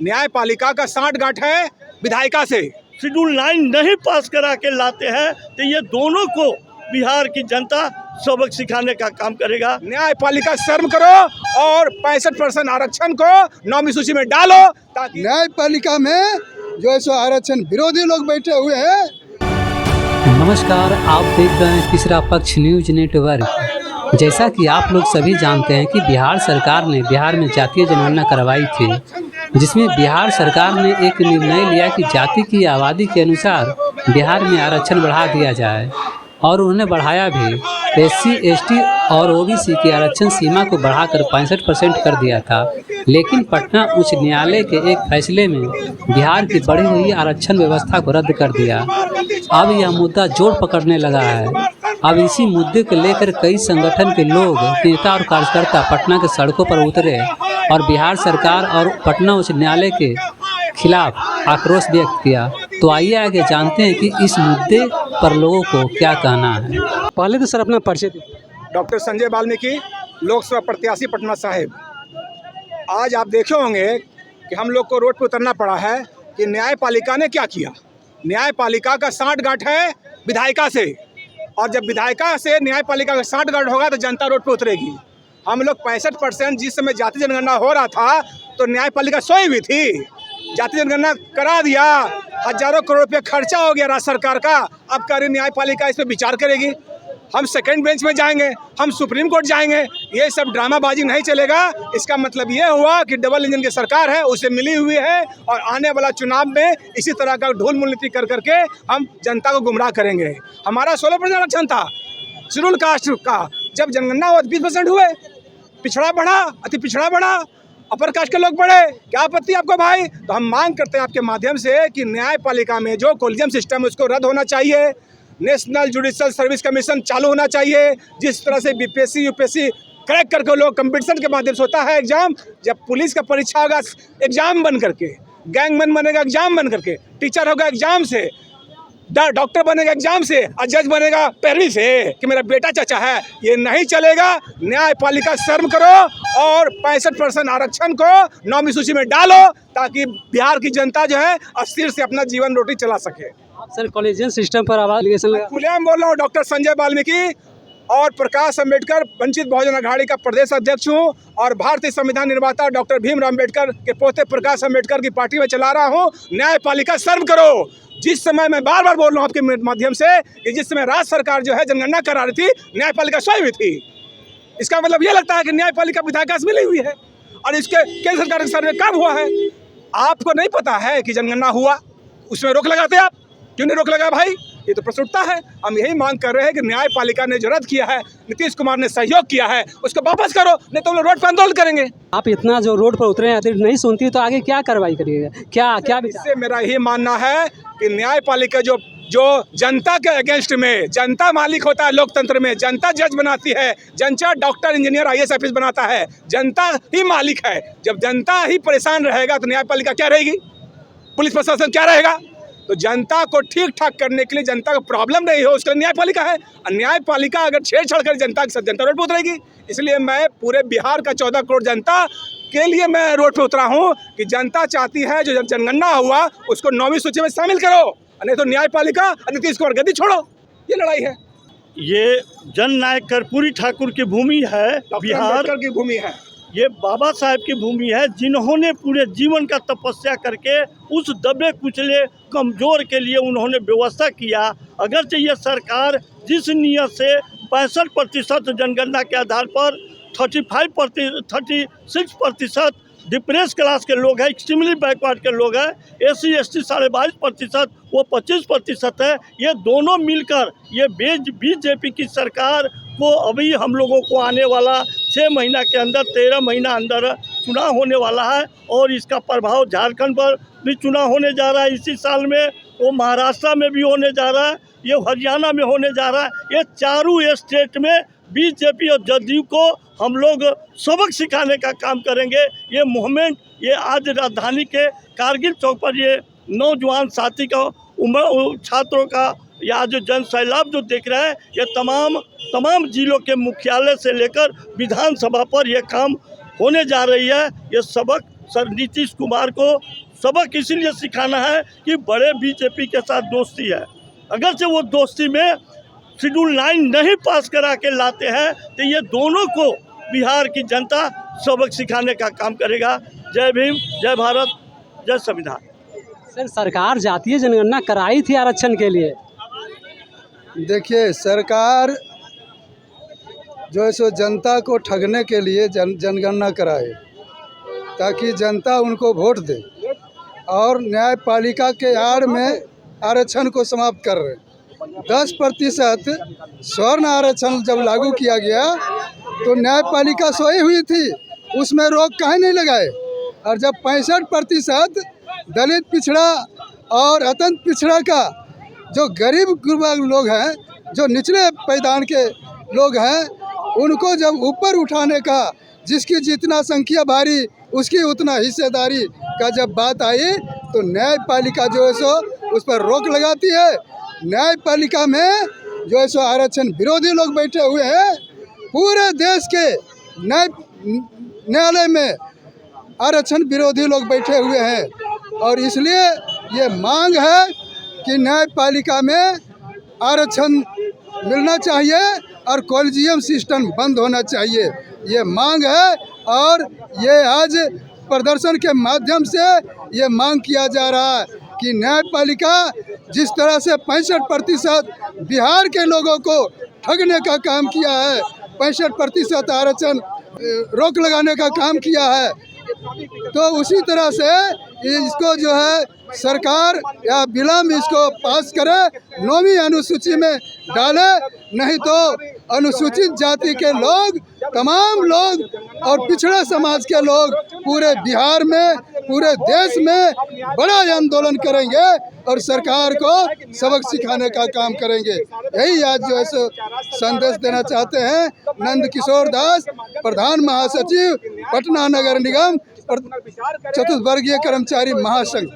न्यायपालिका का सांठगांठ है विधायिका से। शेड्यूल 9 नहीं पास करा के लाते हैं तो ये दोनों को बिहार की जनता सबक सिखाने का काम करेगा। न्यायपालिका शर्म करो और 65% आरक्षण को 9वीं सूची में डालो ताकि न्यायपालिका में जो है आरक्षण विरोधी लोग बैठे हुए हैं। नमस्कार, आप देख रहे हैं तीसरा पक्ष न्यूज नेटवर्क। जैसा कि आप लोग सभी जानते हैं कि बिहार सरकार ने बिहार में जातीय जनगणना करवाई थी, जिसमें बिहार सरकार ने एक निर्णय लिया कि जाति की आबादी के अनुसार बिहार में आरक्षण बढ़ा दिया जाए और उन्होंने बढ़ाया भी। SC, ST और OBC की आरक्षण सीमा को बढ़ाकर 65% कर दिया था, लेकिन पटना उच्च न्यायालय के एक फैसले में बिहार की बढ़ी हुई आरक्षण व्यवस्था को रद्द कर दिया। अब यह मुद्दा जोर पकड़ने लगा है। अब इसी मुद्दे को लेकर कई संगठन के लोग, नेता और कार्यकर्ता पटना के सड़कों पर उतरे और बिहार सरकार और पटना उच्च न्यायालय के खिलाफ आक्रोश व्यक्त किया। तो आइए आगे जानते हैं कि इस मुद्दे पर लोगों को क्या कहना है। पहले तो सर अपना परिचय दीजिए। डॉक्टर संजय वाल्मीकि, लोकसभा प्रत्याशी पटना साहिब। आज आप देखे होंगे कि हम लोग को रोड पर उतरना पड़ा है कि न्यायपालिका ने क्या किया। न्यायपालिका का सांठगांठ है विधायिका से, और जब विधायिका से न्यायपालिका का सांठगांठ होगा तो जनता रोड पर उतरेगी। हम लोग 65% जिस समय जाति जनगणना हो रहा था तो न्यायपालिका सोई हुई थी। जाति जनगणना करा दिया, हजारों करोड़ रुपये खर्चा हो गया राज्य सरकार का। अब कह रही न्यायपालिका इस पर विचार करेगी। हम सेकंड बेंच में जाएंगे, हम सुप्रीम कोर्ट जाएंगे। ये सब ड्रामाबाजी नहीं चलेगा। इसका मतलब ये हुआ कि डबल इंजन की सरकार है, उसे मिली हुई है, और आने वाला चुनाव में इसी तरह का ढोल मूलनीति कर करके हम जनता को गुमराह करेंगे। हमारा 16% आरक्षण था शेड्यूल कास्ट का, जब जनगणना हुआ 20% हुए। पिछड़ा बढ़ा, अति पिछड़ा बढ़ा, अपर कास्ट के लोग बढ़े। क्या आपत्ति आपको भाई? तो हम मांग करते हैं आपके माध्यम से कि न्यायपालिका में जो कोलिजियम सिस्टम है उसको रद्द होना चाहिए। नेशनल जुडिशल सर्विस कमीशन चालू होना चाहिए। जिस तरह से BPSC UPSC क्रैक करके लोग कंपटीशन के माध्यम से होता है एग्जाम, जब पुलिस का परीक्षा होगा एग्जाम बन करके, गैंगमैन बनेगा एग्जाम बन करके, टीचर होगा एग्जाम से, डॉक्टर बनेगा एग्जाम से, और जज बनेगा पैरवी से कि मेरा बेटा चाचा है। ये नहीं चलेगा। न्यायपालिका शर्म करो और 65% आरक्षण को 9वीं सूची में डालो ताकि बिहार की जनता जो है अस्थिर से अपना जीवन रोटी चला सके। सर, कॉलेजियन सिस्टम पर आवाज खुलेआम बोल रहा हूँ। डॉक्टर संजय वाल्मीकि और प्रकाश अम्बेडकर वंचित बहुजन अघाड़ी का प्रदेश अध्यक्ष हूँ, और भारतीय संविधान निर्माता डॉक्टर भीमराव अम्बेडकर के पोते प्रकाश अम्बेडकर की पार्टी में चला रहा हूँ। न्यायपालिका शर्म करो। जिस समय मैं बार बार बोल रहा हूँ आपके माध्यम से कि जिस समय राज्य सरकार जो है जनगणना करा रही थी, न्यायपालिका सोई हुई थी। इसका मतलब ये लगता है कि न्यायपालिका विधायिका से मिली हुई है, और इसके केंद्र सरकार के सर्वे कब हुआ है? आपको नहीं पता है कि जनगणना हुआ, उसमें रोक लगाते आप? क्यों नहीं रोक लगा भाई? ये तो प्रस्तुतता है। हम यही मांग कर रहे हैं कि न्यायपालिका ने जो रद्द किया है, नीतीश कुमार ने सहयोग किया है, उसको वापस करो, नहीं तो हम लोग रोड पर आंदोलन करेंगे। आप इतना जो रोड पर उतरे हैं नहीं सुनती तो आगे क्या कार्रवाई करिएगा? क्या इससे मेरा यही मानना है कि न्यायपालिका जो जनता के अगेंस्ट में, जनता मालिक होता है लोकतंत्र में, जनता जज बनाती है, जनता डॉक्टर इंजीनियर IAS ऑफिस बनाता है, जनता ही मालिक है। जब जनता ही परेशान रहेगा तो न्यायपालिका क्या रहेगी? पुलिस प्रशासन क्या रहेगा? तो जनता को ठीक ठाक करने के लिए, जनता को प्रॉब्लम नहीं हो उसके लिए न्यायपालिका है। और न्यायपालिका अगर छेड़छाड़ कर जनता के साथ, जनता रोड पर उतरेगी। इसलिए मैं पूरे बिहार का 14 करोड़ जनता के लिए मैं रोड पर उतरा हूँ कि जनता चाहती है जो जनगणना हुआ उसको 9वीं सूची में शामिल करो, नहीं तो न्यायपालिका और नीतीश कुमार गद्दी छोड़ो। ये लड़ाई है। ये जननायक कर्पूरी ठाकुर की भूमि है, बिहार की भूमि है। ये बाबा साहेब की भूमि है, जिन्होंने पूरे जीवन का तपस्या करके उस दबे कुचले कमजोर के लिए उन्होंने व्यवस्था किया। अगरचे ये सरकार जिस नियत से 65% जनगणना के आधार पर 36% डिप्रेस क्लास के लोग हैं, एक्सट्रीमली बैकवर्ड के लोग हैं, SC ST 22%, वो 25% है। ये दोनों मिलकर ये BJP की सरकार को अभी हम लोगों को आने वाला 6 महीना के अंदर, 13 महीना अंदर चुनाव होने वाला है, और इसका प्रभाव झारखंड पर भी चुनाव होने जा रहा है इसी साल में, वो महाराष्ट्र में भी होने जा रहा है, ये हरियाणा में होने जा रहा है। ये चारों स्टेट में BJP और जदयू को हम लोग सबक सिखाने का काम करेंगे। ये मूवमेंट, ये आज राजधानी के कारगिल चौक पर ये नौजवान साथी का छात्रों का या जो जन सैलाब जो देख रहे हैं, ये तमाम जिलों के मुख्यालय से लेकर विधानसभा पर ये काम होने जा रही है। ये सबक सर नीतीश कुमार को सबक इसीलिए सिखाना है कि बड़े बीजेपी के साथ दोस्ती है। अगर से वो दोस्ती में शेड्यूल 9 नहीं पास करा के लाते हैं तो ये दोनों को बिहार की जनता सबक सिखाने का काम करेगा। जय भीम, जय भारत, जय संविधान। सर सरकार जातीय जनगणना कराई थी आरक्षण के लिए। देखिए, सरकार जो है सो जनता को ठगने के लिए जनगणना कराए ताकि जनता उनको वोट दे, और न्यायपालिका के आड़ में आरक्षण को समाप्त कर रहे। 10% स्वर्ण आरक्षण जब लागू किया गया तो न्यायपालिका सोई हुई थी, उसमें रोक काहे नहीं लगाए। और जब 65% दलित पिछड़ा और अत्यंत पिछड़ा का जो गरीब गुरबा लोग हैं, जो निचले पैदान के लोग हैं, उनको जब ऊपर उठाने का, जिसकी जितना संख्या भारी उसकी उतना हिस्सेदारी का जब बात आई तो न्यायपालिका जो है सो उस पर रोक लगाती है। न्यायपालिका में जो है सो आरक्षण विरोधी लोग बैठे हुए हैं। पूरे देश के न्यायालय में आरक्षण विरोधी लोग बैठे हुए हैं, और इसलिए ये मांग है कि न्यायपालिका में आरक्षण मिलना चाहिए और कॉलेजियम सिस्टम बंद होना चाहिए, ये मांग है। और ये आज प्रदर्शन के माध्यम से ये मांग किया जा रहा है कि न्यायपालिका जिस तरह से 65% बिहार के लोगों को ठगने का काम किया है, 65% आरक्षण रोक लगाने का काम किया है, तो उसी तरह से इसको जो है सरकार या विलम्ब इसको पास करे, 9वीं अनुसूची में डाले, नहीं तो अनुसूचित जाति के लोग, तमाम लोग और पिछड़ा समाज के लोग पूरे बिहार में, पूरे देश में बड़ा आंदोलन करेंगे और सरकार को सबक सिखाने का काम करेंगे। यही आज जो है सो संदेश देना चाहते हैं नंद किशोर दास, प्रधान महासचिव, पटना नगर निगम चतुर्वर्गीय कर्मचारी महासंघ।